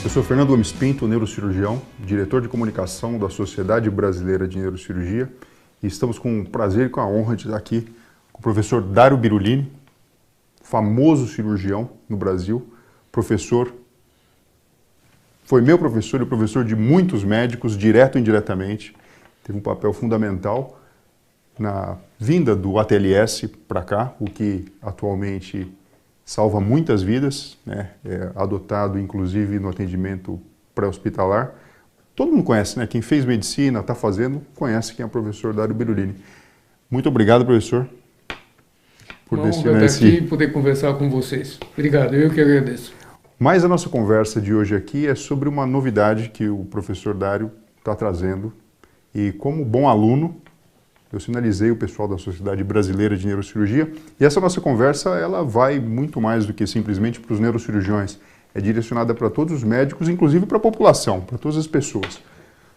Eu sou Fernando Gomes Pinto, neurocirurgião, diretor de comunicação da Sociedade Brasileira de Neurocirurgia, e estamos com o prazer e com a honra de estar aqui com o professor Dario Birulini, famoso cirurgião no Brasil, professor, foi meu professor e professor de muitos médicos, direto ou indiretamente, teve um papel fundamental na vinda do ATLS para cá, o que atualmente salva muitas vidas, né? É adotado inclusive no atendimento pré-hospitalar. Todo mundo conhece, né? Quem fez medicina, está fazendo, conhece quem é o professor Dario Birulini. Muito obrigado, professor, por destinar esse... aqui e poder conversar com vocês. Obrigado, eu que agradeço. Mas a nossa conversa de hoje aqui é sobre uma novidade que o professor Dario está trazendo. E como bom aluno, eu sinalizei o pessoal da Sociedade Brasileira de Neurocirurgia, e essa nossa conversa ela vai muito mais do que simplesmente para os neurocirurgiões. É direcionada para todos os médicos, inclusive para a população, para todas as pessoas.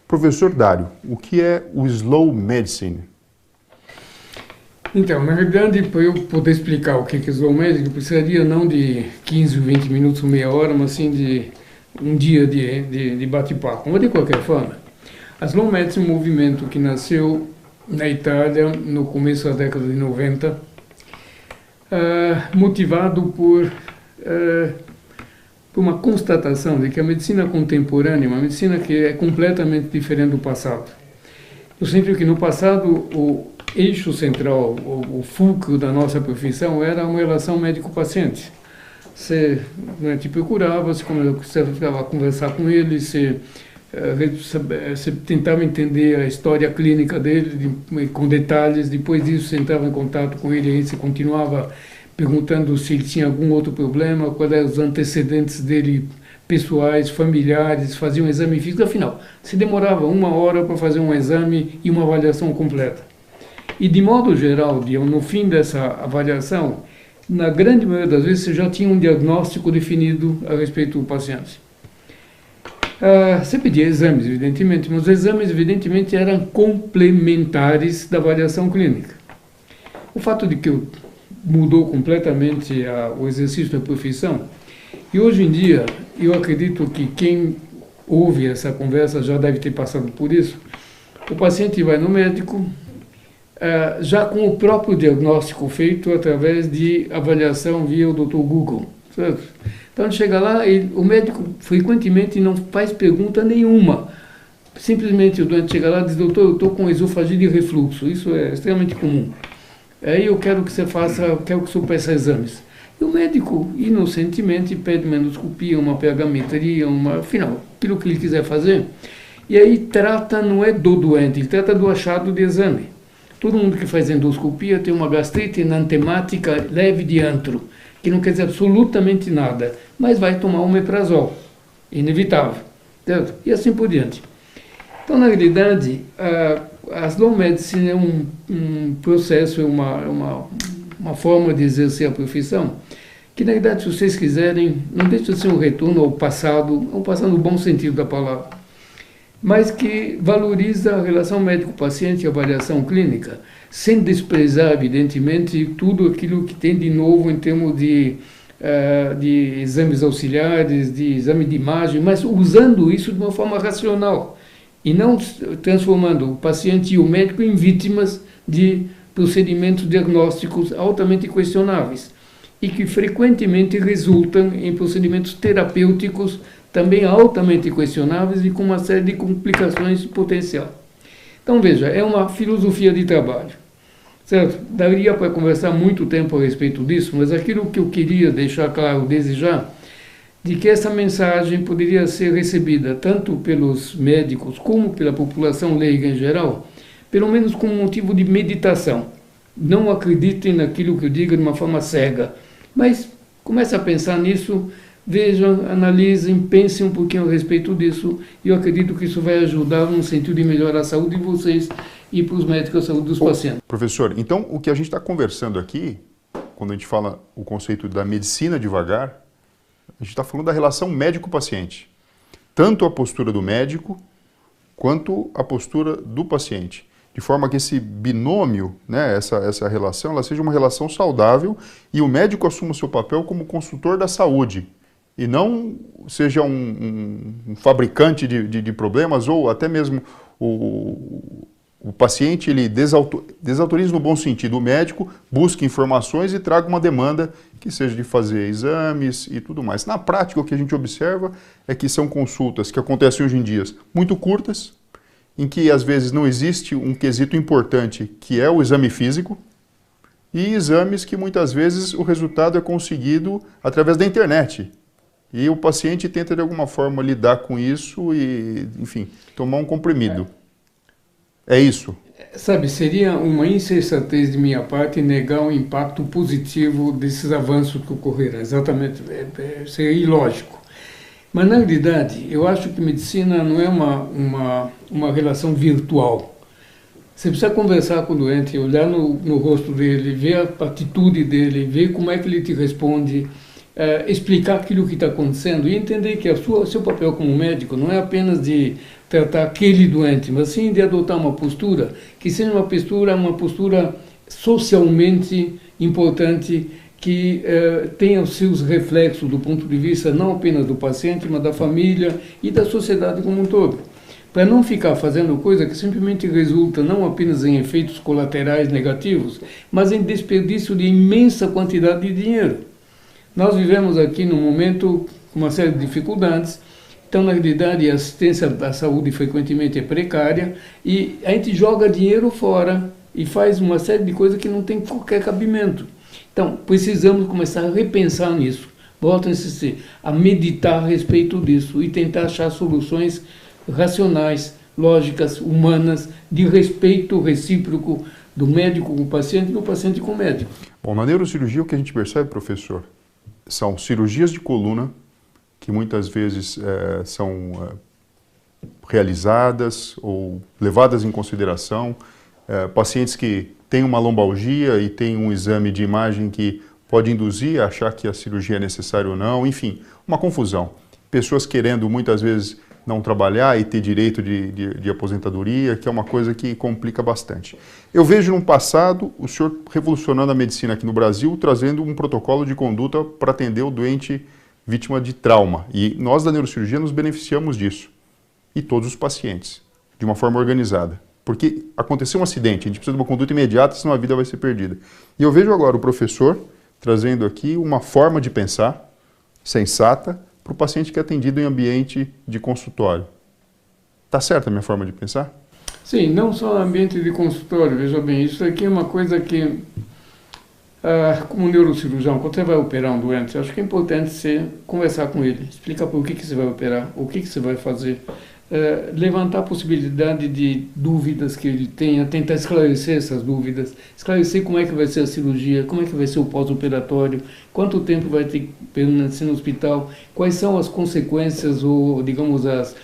Professor Dario, o que é o Slow Medicine? Então, na realidade, para eu poder explicar o que é Slow Medicine, eu precisaria não de 15, 20 minutos, meia hora, mas sim de um dia de bate-papo. Mas de qualquer forma, a Slow Medicine é um movimento que nasceu na Itália, no começo da década de 90, motivado por uma constatação de que a medicina contemporânea é uma medicina que é completamente diferente do passado. No sentido que no passado o eixo central, o fulcro da nossa profissão era uma relação médico-paciente. Você te procurava, você ficava a conversar com ele, você tentava entender a história clínica dele com detalhes, depois disso você entrava em contato com ele e você continuava perguntando se ele tinha algum outro problema, quais eram os antecedentes dele pessoais, familiares, fazia um exame físico, afinal, se demorava 1 hora para fazer um exame e uma avaliação completa. E de modo geral, no fim dessa avaliação, na grande maioria das vezes você já tinha um diagnóstico definido a respeito do paciente. Você pedia exames, evidentemente, mas os exames, evidentemente, eram complementares da avaliação clínica. O fato de que mudou completamente o exercício da profissão, e hoje em dia, eu acredito que quem ouve essa conversa já deve ter passado por isso, o paciente vai no médico, já com o próprio diagnóstico feito através de avaliação via o Dr. Google, certo? Então, ele chega lá e o médico frequentemente não faz pergunta nenhuma. Simplesmente o doente chega lá e diz: doutor, eu estou com esofagite de refluxo. Isso é extremamente comum. Aí eu quero que você faça, quero que o senhor peça exames. E o médico, inocentemente, pede uma endoscopia, uma pH-metria, afinal, aquilo que ele quiser fazer. E aí trata, não é do doente, ele trata do achado de exame. Todo mundo que faz endoscopia tem uma gastrite enantemática leve de antro, que não quer dizer absolutamente nada, mas vai tomar um omeprazol, inevitável, certo? E assim por diante. Então, na realidade, a Slow Medicine é um processo, é uma forma de exercer a profissão, que, na realidade, se vocês quiserem, não deixa de ser um retorno ao passado no bom sentido da palavra, mas que valoriza a relação médico-paciente e a avaliação clínica, sem desprezar, evidentemente, tudo aquilo que tem de novo em termos de exames auxiliares, de exame de imagem, mas usando isso de uma forma racional e não transformando o paciente e o médico em vítimas de procedimentos diagnósticos altamente questionáveis e que frequentemente resultam em procedimentos terapêuticos também altamente questionáveis e com uma série de complicações potencial. Então, veja, é uma filosofia de trabalho, certo? Daria para conversar muito tempo a respeito disso, mas aquilo que eu queria deixar claro desde já, de que essa mensagem poderia ser recebida tanto pelos médicos como pela população leiga em geral, pelo menos como motivo de meditação. Não acreditem naquilo que eu digo de uma forma cega, mas comece a pensar nisso. Vejam, analisem, pensem um pouquinho a respeito disso, e eu acredito que isso vai ajudar no sentido de melhorar a saúde de vocês e para os médicos a saúde dos pacientes. Professor, então o que a gente está conversando aqui, quando a gente fala o conceito da medicina devagar, a gente está falando da relação médico-paciente. Tanto a postura do médico, quanto a postura do paciente. De forma que esse binômio, né, essa relação, ela seja uma relação saudável e o médico assuma o seu papel como consultor da saúde. e não seja um fabricante de problemas, ou até mesmo o paciente ele desautoriza no bom sentido, o médico busca informações e traga uma demanda que seja de fazer exames e tudo mais. Na prática, o que a gente observa é que são consultas que acontecem hoje em dia muito curtas, em que às vezes não existe um quesito importante, que é o exame físico, e exames que muitas vezes o resultado é conseguido através da internet. E o paciente tenta de alguma forma lidar com isso e, enfim, tomar um comprimido. É isso? Sabe, seria uma insensatez de minha parte negar o impacto positivo desses avanços que ocorreram. Exatamente, seria ilógico. Mas, na realidade, eu acho que medicina não é uma relação virtual. Você precisa conversar com o doente, olhar no rosto dele, ver a atitude dele, ver como é que ele te responde, explicar aquilo que está acontecendo e entender que o seu papel como médico não é apenas de tratar aquele doente, mas sim de adotar uma postura que seja uma postura socialmente importante, que tenha os seus reflexos do ponto de vista não apenas do paciente, mas da família e da sociedade como um todo. Para não ficar fazendo coisa que simplesmente resulta não apenas em efeitos colaterais negativos, mas em desperdício de imensa quantidade de dinheiro. Nós vivemos aqui num momento com uma série de dificuldades, então na realidade a assistência à saúde frequentemente é precária e a gente joga dinheiro fora e faz uma série de coisas que não tem qualquer cabimento. Então precisamos começar a repensar nisso, volto a insistir, a meditar a respeito disso e tentar achar soluções racionais, lógicas, humanas, de respeito recíproco do médico com o paciente e do paciente com o médico. Bom, na neurocirurgia o que a gente percebe, professor, são cirurgias de coluna que muitas vezes são realizadas ou levadas em consideração, pacientes que têm uma lombalgia e têm um exame de imagem que pode induzir a achar que a cirurgia é necessária ou não, enfim, uma confusão. Pessoas querendo muitas vezes não trabalhar e ter direito de aposentadoria, que é uma coisa que complica bastante. Eu vejo no passado o senhor revolucionando a medicina aqui no Brasil, trazendo um protocolo de conduta para atender o doente vítima de trauma. E nós da neurocirurgia nos beneficiamos disso. E todos os pacientes, de uma forma organizada. Porque aconteceu um acidente, a gente precisa de uma conduta imediata, senão a vida vai ser perdida. E eu vejo agora o professor trazendo aqui uma forma de pensar sensata, para o paciente que é atendido em ambiente de consultório. Está certa a minha forma de pensar? Sim, não só no ambiente de consultório, veja bem, isso aqui é uma coisa que, como neurocirurgião, quando você vai operar um doente, acho que é importante você conversar com ele, explicar por que você vai operar, o que você vai fazer, levantar a possibilidade de dúvidas que ele tenha, tentar esclarecer essas dúvidas, esclarecer como é que vai ser a cirurgia, como é que vai ser o pós-operatório, quanto tempo vai ter que permanecer no hospital, quais são as consequências ou, digamos, as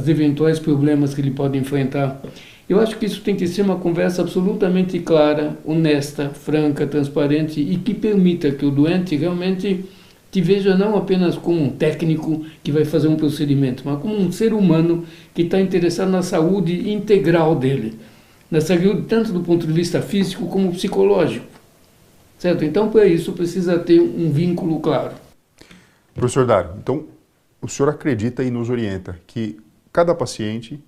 eventuais problemas que ele pode enfrentar. Eu acho que isso tem que ser uma conversa absolutamente clara, honesta, franca, transparente e que permita que o doente realmente te veja não apenas como um técnico que vai fazer um procedimento, mas como um ser humano que está interessado na saúde integral dele, na saúde tanto do ponto de vista físico como psicológico, certo? Então, para isso, precisa ter um vínculo claro. Professor Dário, então, o senhor acredita e nos orienta que cada paciente,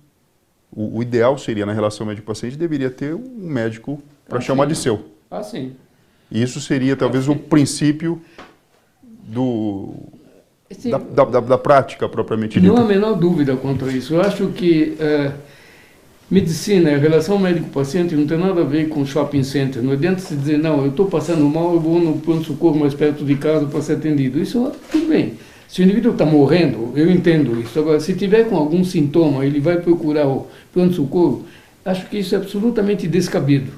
o ideal seria, na relação médico-paciente, deveria ter um médico para chamar de seu. Ah, sim. E isso seria, talvez, o princípio da prática propriamente dita. Não há a menor dúvida quanto a isso. Eu acho que medicina, a relação médico-paciente não tem nada a ver com shopping center. Não adianta se dizer, não, eu estou passando mal, eu vou no pronto-socorro mais perto de casa para ser atendido. Isso, tudo bem. Se o indivíduo está morrendo, eu entendo isso. Agora, se tiver com algum sintoma, ele vai procurar o pronto-socorro, acho que isso é absolutamente descabido.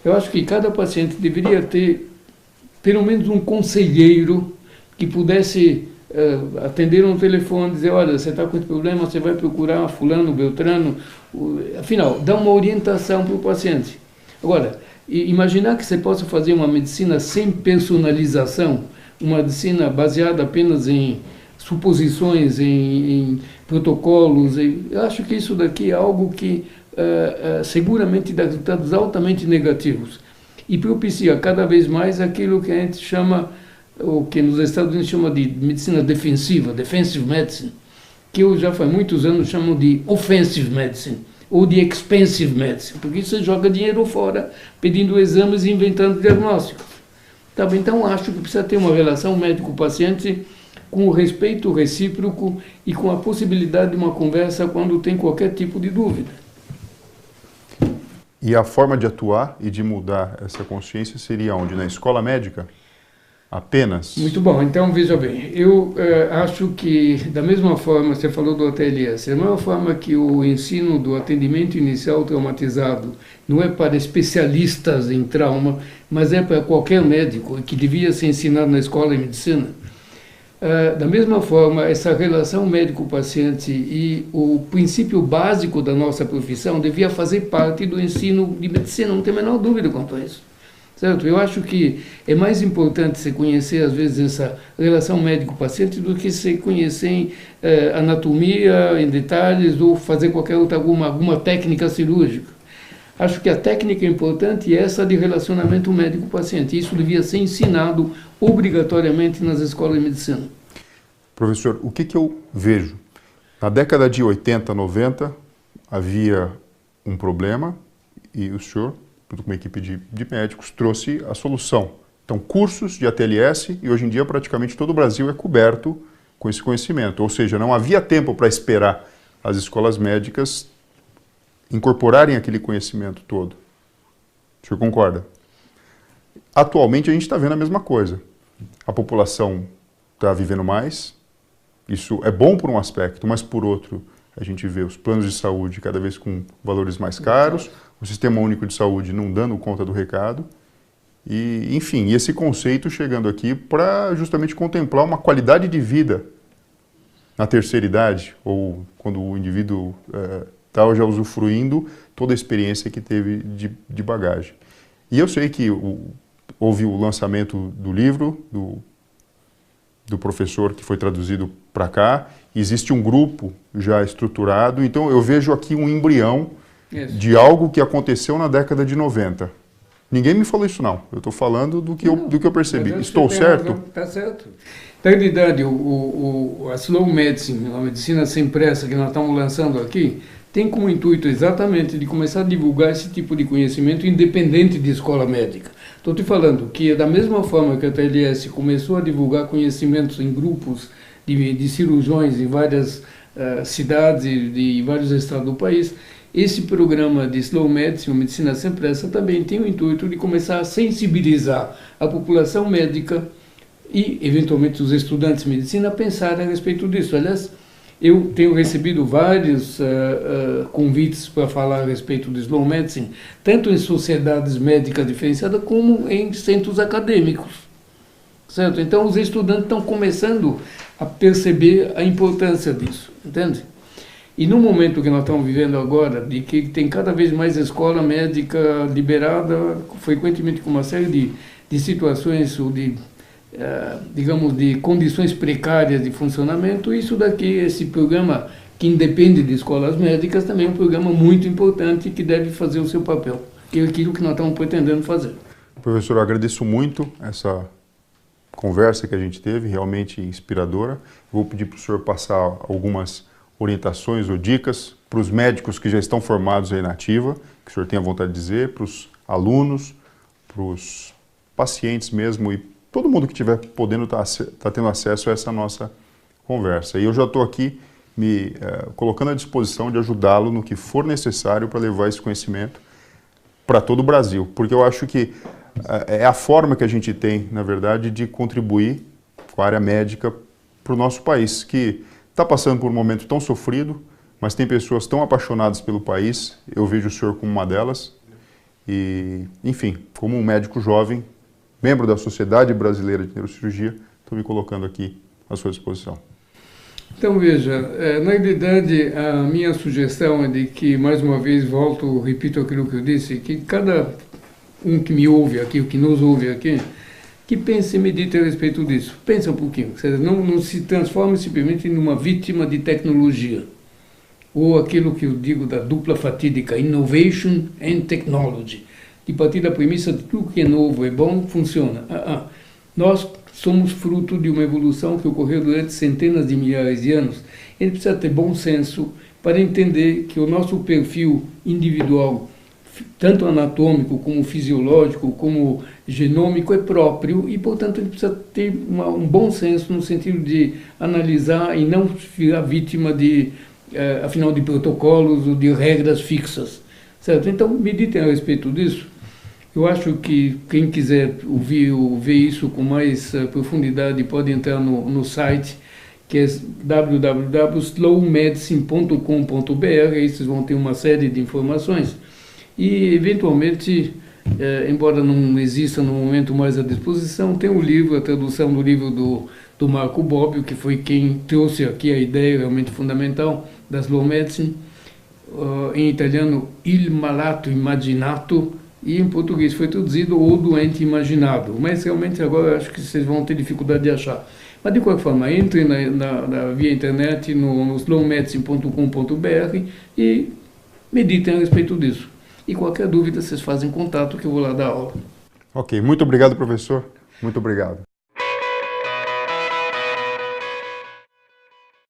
Eu acho que cada paciente deveria ter, pelo menos, um conselheiro que pudesse atender um telefone, dizer, olha, você está com esse problema, você vai procurar fulano, beltrano, afinal, dar uma orientação para o paciente. Agora, imaginar que você possa fazer uma medicina sem personalização, uma medicina baseada apenas em suposições, em protocolos, eu acho que isso daqui é algo que seguramente dá resultados altamente negativos e propicia cada vez mais aquilo que a gente chama o que nos Estados Unidos chama de medicina defensiva, defensive medicine, que eu já faz muitos anos chamo de offensive medicine, ou de expensive medicine, porque você joga dinheiro fora, pedindo exames e inventando diagnósticos. Tá bem? Então, acho que precisa ter uma relação médico-paciente com o respeito recíproco e com a possibilidade de uma conversa quando tem qualquer tipo de dúvida. E a forma de atuar e de mudar essa consciência seria onde? Na escola médica? Apenas? Muito bom. Então, veja bem, eu acho que, da mesma forma, você falou do ATLS, da mesma forma que o ensino do atendimento inicial traumatizado não é para especialistas em trauma, mas é para qualquer médico que devia ser ensinado na escola de medicina. Da mesma forma, essa relação médico-paciente e o princípio básico da nossa profissão devia fazer parte do ensino de medicina, não tem a menor dúvida quanto a isso. Certo? Eu acho que é mais importante você conhecer, às vezes, essa relação médico-paciente do que você conhecer em anatomia, em detalhes, ou fazer qualquer outra, alguma técnica cirúrgica. Acho que a técnica importante é essa de relacionamento médico-paciente. Isso devia ser ensinado obrigatoriamente nas escolas de medicina. Professor, o que eu vejo? Na década de 80, 90, havia um problema e o senhor, junto com uma equipe de médicos, trouxe a solução. Então, cursos de ATLS, e hoje em dia praticamente todo o Brasil é coberto com esse conhecimento. Ou seja, não havia tempo para esperar as escolas médicas incorporarem aquele conhecimento todo. O senhor concorda? Atualmente a gente está vendo a mesma coisa. A população está vivendo mais, isso é bom por um aspecto, mas por outro a gente vê os planos de saúde cada vez com valores mais caros, o Sistema Único de Saúde não dando conta do recado, e enfim, esse conceito chegando aqui para justamente contemplar uma qualidade de vida na terceira idade, ou quando o indivíduo está já usufruindo toda a experiência que teve de bagagem. E eu sei que houve o lançamento do livro, do professor que foi traduzido para cá, existe um grupo já estruturado, então eu vejo aqui um embrião de algo que aconteceu na década de 90. Ninguém me falou isso não, eu estou falando do que eu percebi. Estou certo? Está certo. Na realidade, a Slow Medicine, a medicina sem pressa que nós estamos lançando aqui, tem como intuito exatamente de começar a divulgar esse tipo de conhecimento independente de escola médica. Estou te falando que da mesma forma que a TLS começou a divulgar conhecimentos em grupos de cirurgiões em várias cidades e vários estados do país, esse programa de Slow Medicine, Medicina Sem Pressa, também tem o intuito de começar a sensibilizar a população médica e, eventualmente, os estudantes de medicina a pensar a respeito disso. Aliás, eu tenho recebido vários convites para falar a respeito do Slow Medicine, tanto em sociedades médicas diferenciadas como em centros acadêmicos. Certo? Então, os estudantes estão começando a perceber a importância disso, entende? E no momento que nós estamos vivendo agora, de que tem cada vez mais escola médica liberada, frequentemente com uma série de situações ou digamos, de condições precárias de funcionamento, isso daqui, esse programa que independe de escolas médicas, também é um programa muito importante que deve fazer o seu papel, que é aquilo que nós estamos pretendendo fazer. Professor, eu agradeço muito essa conversa que a gente teve, realmente inspiradora. Vou pedir para o senhor passar algumas orientações ou dicas para os médicos que já estão formados aí na ativa, que o senhor tenha vontade de dizer, para os alunos, para os pacientes mesmo e todo mundo que estiver podendo tá tendo acesso a essa nossa conversa. E eu já estou aqui me colocando à disposição de ajudá-lo no que for necessário para levar esse conhecimento para todo o Brasil, porque eu acho que é a forma que a gente tem, na verdade, de contribuir com a área médica para o nosso país, que está passando por um momento tão sofrido, mas tem pessoas tão apaixonadas pelo país, eu vejo o senhor como uma delas, e, enfim, como um médico jovem, membro da Sociedade Brasileira de Neurocirurgia, estou me colocando aqui à sua disposição. Então, veja, na realidade, a minha sugestão é de que, mais uma vez, repito aquilo que eu disse, que cada um que me ouve aqui, o que nos ouve aqui, que pense e medite a respeito disso. Pensa um pouquinho, não se transforme simplesmente numa vítima de tecnologia. Ou aquilo que eu digo da dupla fatídica, innovation and technology. De partir da premissa de tudo que é novo, é bom, funciona. Nós somos fruto de uma evolução que ocorreu durante centenas de milhares de anos. Ele precisa ter bom senso para entender que o nosso perfil individual, tanto anatômico como fisiológico, como genômico, é próprio e, portanto, ele precisa ter um bom senso no sentido de analisar e não virar vítima afinal, de protocolos ou de regras fixas, certo? Então, meditem a respeito disso. Eu acho que quem quiser ouvir ou ver isso com mais profundidade pode entrar no site, que é www.slowmedicine.com.br. Aí vocês vão ter uma série de informações. E, eventualmente, embora não exista no momento mais à disposição, tem um livro, a tradução do livro do Marco Bobbio, que foi quem trouxe aqui a ideia realmente fundamental da Slow Medicine, em italiano Il Malato Immaginato, e em português foi traduzido O Doente Imaginado, mas realmente agora acho que vocês vão ter dificuldade de achar. Mas de qualquer forma, entrem via internet no slowmedicine.com.br e meditem a respeito disso. E qualquer dúvida, vocês fazem contato que eu vou lá dar aula. Ok, muito obrigado, professor. Muito obrigado.